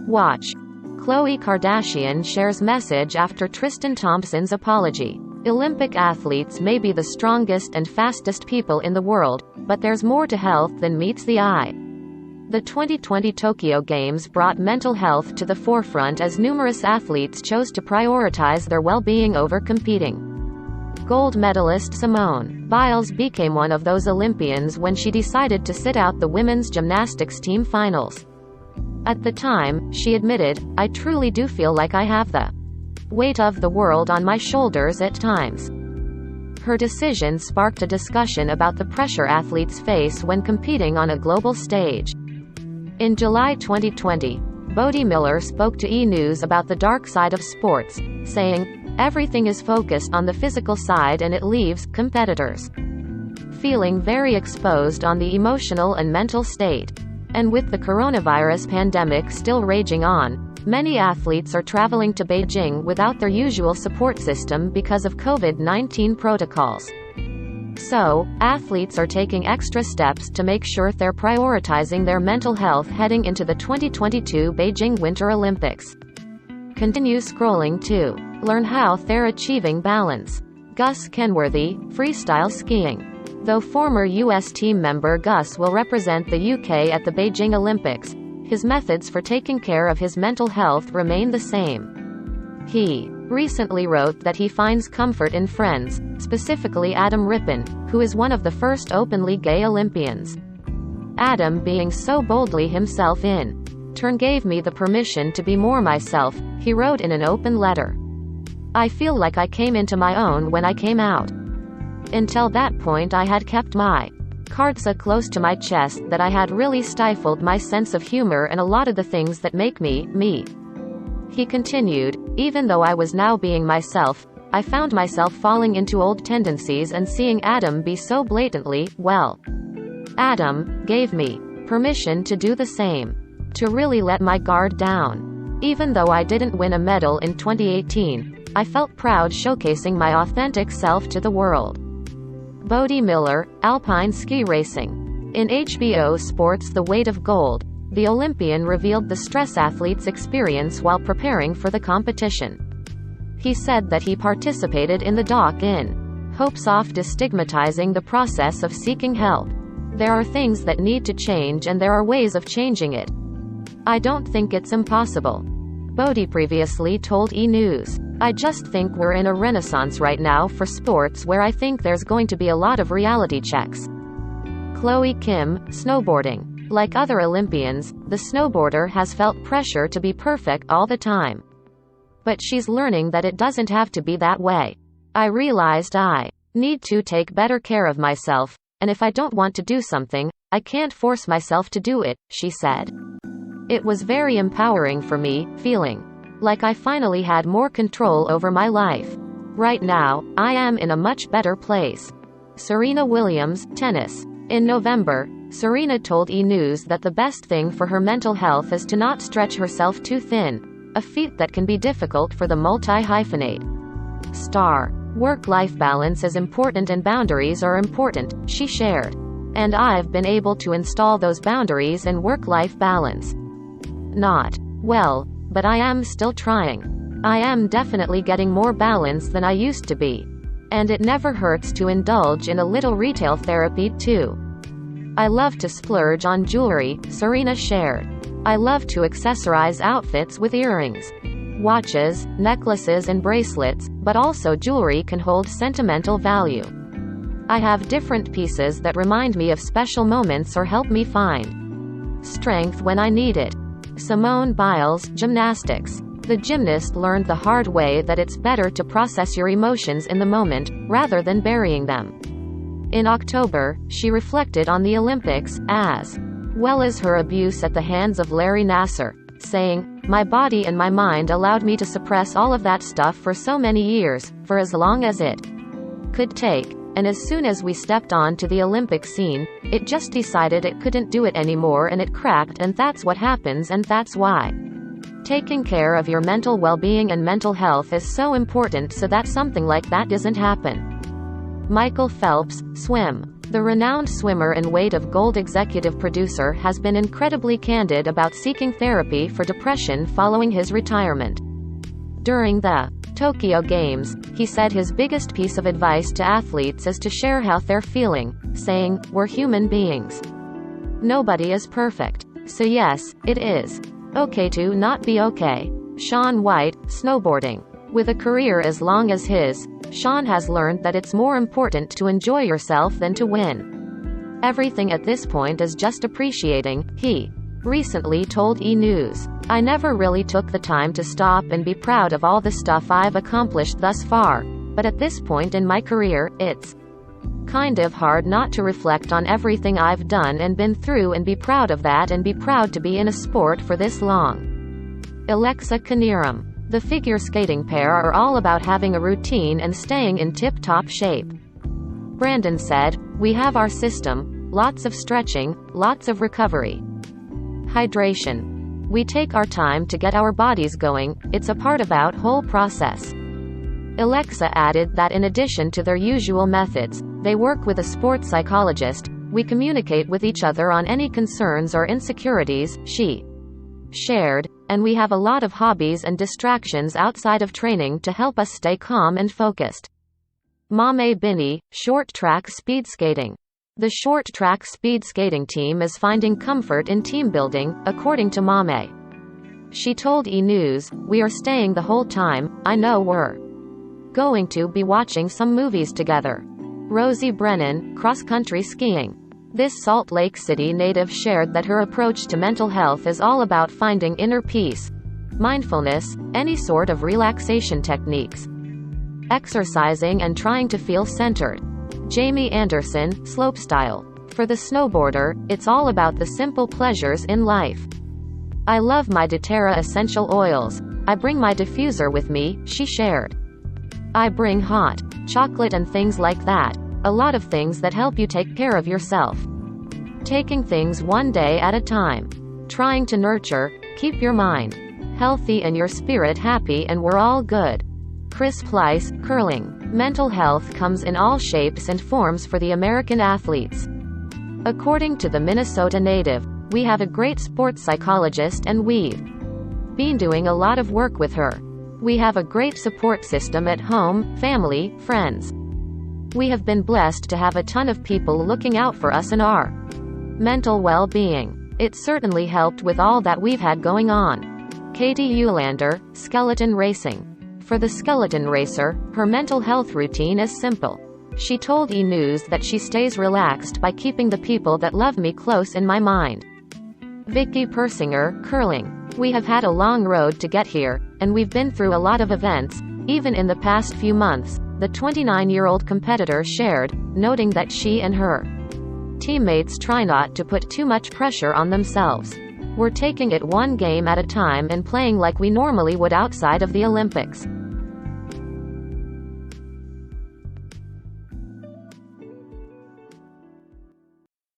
Watch. Khloe Kardashian shares message after Tristan Thompson's apology. Olympic athletes may be the strongest and fastest people in the world, but there's more to health than meets the eye. The 2020 Tokyo Games brought mental health to the forefront as numerous athletes chose to prioritize their well-being over competing. Gold medalist Simone Biles became one of those Olympians when she decided to sit out the women's gymnastics team finals. At the time, she admitted, "I truly do feel like I have the weight of the world on my shoulders at times." Her decision sparked a discussion about the pressure athletes face when competing on a global stage. In July 2020, Bode Miller spoke to E! News about the dark side of sports, saying, "Everything is focused on the physical side and it leaves competitors feeling very exposed on the emotional and mental state." And with the coronavirus pandemic still raging on, many athletes are traveling to Beijing without their usual support system because of COVID-19 protocols. So, athletes are taking extra steps to make sure they're prioritizing their mental health heading into the 2022 Beijing Winter Olympics. Continue scrolling to learn how they're achieving balance. Gus Kenworthy, freestyle skiing. Though former U.S. team member Gus will represent the UK at the Beijing Olympics, his methods for taking care of his mental health remain the same. He recently wrote that he finds comfort in friends, specifically Adam Rippon, who is one of the first openly gay Olympians. "Adam being so boldly himself in turn gave me the permission to be more myself," he wrote in an open letter. "I feel like I came into my own when I came out. Until that point I had kept my cards so close to my chest that I had really stifled my sense of humor and a lot of the things that make me, me." He continued, "Even though I was now being myself, I found myself falling into old tendencies and seeing Adam be so blatantly, well, Adam gave me permission to do the same. To really let my guard down. Even though I didn't win a medal in 2018, I felt proud showcasing my authentic self to the world." Bode Miller, alpine ski racing. In HBO Sports' The Weight of Gold, the Olympian revealed the stress athletes experience while preparing for the competition. He said that he participated in the doc in hopes of destigmatizing the process of seeking help. "There are things that need to change and there are ways of changing it. I don't think it's impossible." Bode previously told E! News, "I just think we're in a renaissance right now for sports where I think there's going to be a lot of reality checks." Khloe Kim Snowboarding. Like other Olympians, the snowboarder has felt pressure to be perfect all the time. But she's learning that it doesn't have to be that way. "I realized I need to take better care of myself, and if I don't want to do something, I can't force myself to do it," she said. "It was very empowering for me, feeling like I finally had more control over my life. Right now, I am in a much better place." Serena Williams, tennis. In November, Serena told E! News that the best thing for her mental health is to not stretch herself too thin, a feat that can be difficult for the multi-hyphenate star. "Work-life balance is important and boundaries are important," she shared. "And I've been able to install those boundaries and work-life balance. Not well, but I am still trying. I am definitely getting more balanced than I used to be. And it never hurts to indulge in a little retail therapy too. I love to splurge on jewelry," Serena shared. "I love to accessorize outfits with earrings, watches, necklaces and bracelets, but also jewelry can hold sentimental value. I have different pieces that remind me of special moments or help me find strength when I need it." Simone Biles, gymnastics. The gymnast learned the hard way that it's better to process your emotions in the moment, rather than burying them. In October, she reflected on the Olympics, as well as her abuse at the hands of Larry Nassar, saying, "My body and my mind allowed me to suppress all of that stuff for so many years, for as long as it could take. And as soon as we stepped on to the Olympic scene, it just decided it couldn't do it anymore and it cracked, and that's what happens, and that's why taking care of your mental well-being and mental health is so important so that something like that doesn't happen." Michael Phelps, swim. The renowned swimmer and weight of gold executive producer has been incredibly candid about seeking therapy for depression following his retirement. During the Tokyo Games, he said his biggest piece of advice to athletes is to share how they're feeling, saying, "We're human beings. Nobody is perfect. So yes, it is okay to not be okay." Shaun White, snowboarding. With a career as long as his, Shaun has learned that it's more important to enjoy yourself than to win. Everything at this point is just appreciating, he recently told E! News. "I never really took the time to stop and be proud of all the stuff I've accomplished thus far, but at this point in my career, it's kind of hard not to reflect on everything I've done and been through and be proud of that and be proud to be in a sport for this long." Alexa Knierim. The figure skating pair are all about having a routine and staying in tip-top shape. Brennan said, "We have our system, lots of stretching, lots of recovery. Hydration. We take our time to get our bodies going, it's a part about whole process." Alexa added that in addition to their usual methods, they work with a sports psychologist, "We communicate with each other on any concerns or insecurities," she shared, "and we have a lot of hobbies and distractions outside of training to help us stay calm and focused." Mame Binney, short track speed skating. The short track speed skating team is finding comfort in team building, according to Mame. She told E! News, "We are staying the whole time, I know we're going to be watching some movies together." Rosie Brennan, cross-country skiing. This Salt Lake City native shared that her approach to mental health is all about finding inner peace, mindfulness, any sort of relaxation techniques, exercising and trying to feel centered. Jamie Anderson, slopestyle. For the snowboarder, it's all about the simple pleasures in life. "I love my doTERRA essential oils. I bring my diffuser with me," she shared. "I bring hot chocolate and things like that. A lot of things that help you take care of yourself. Taking things one day at a time. Trying to nurture, keep your mind healthy and your spirit happy, and we're all good." Chris Pleiss, curling. Mental health comes in all shapes and forms for the American athletes. According to the Minnesota native, "We have a great sports psychologist and we've been doing a lot of work with her. We have a great support system at home, family, friends. We have been blessed to have a ton of people looking out for us and our mental well-being. It certainly helped with all that we've had going on." Katie Eulander, skeleton racing. For the skeleton racer, her mental health routine is simple. She told E! News that she stays relaxed by keeping the people that love me close in my mind. Vicky Persinger, curling. "We have had a long road to get here, and we've been through a lot of events, even in the past few months," the 29-year-old competitor shared, noting that she and her teammates try not to put too much pressure on themselves. "We're taking it one game at a time and playing like we normally would outside of the Olympics.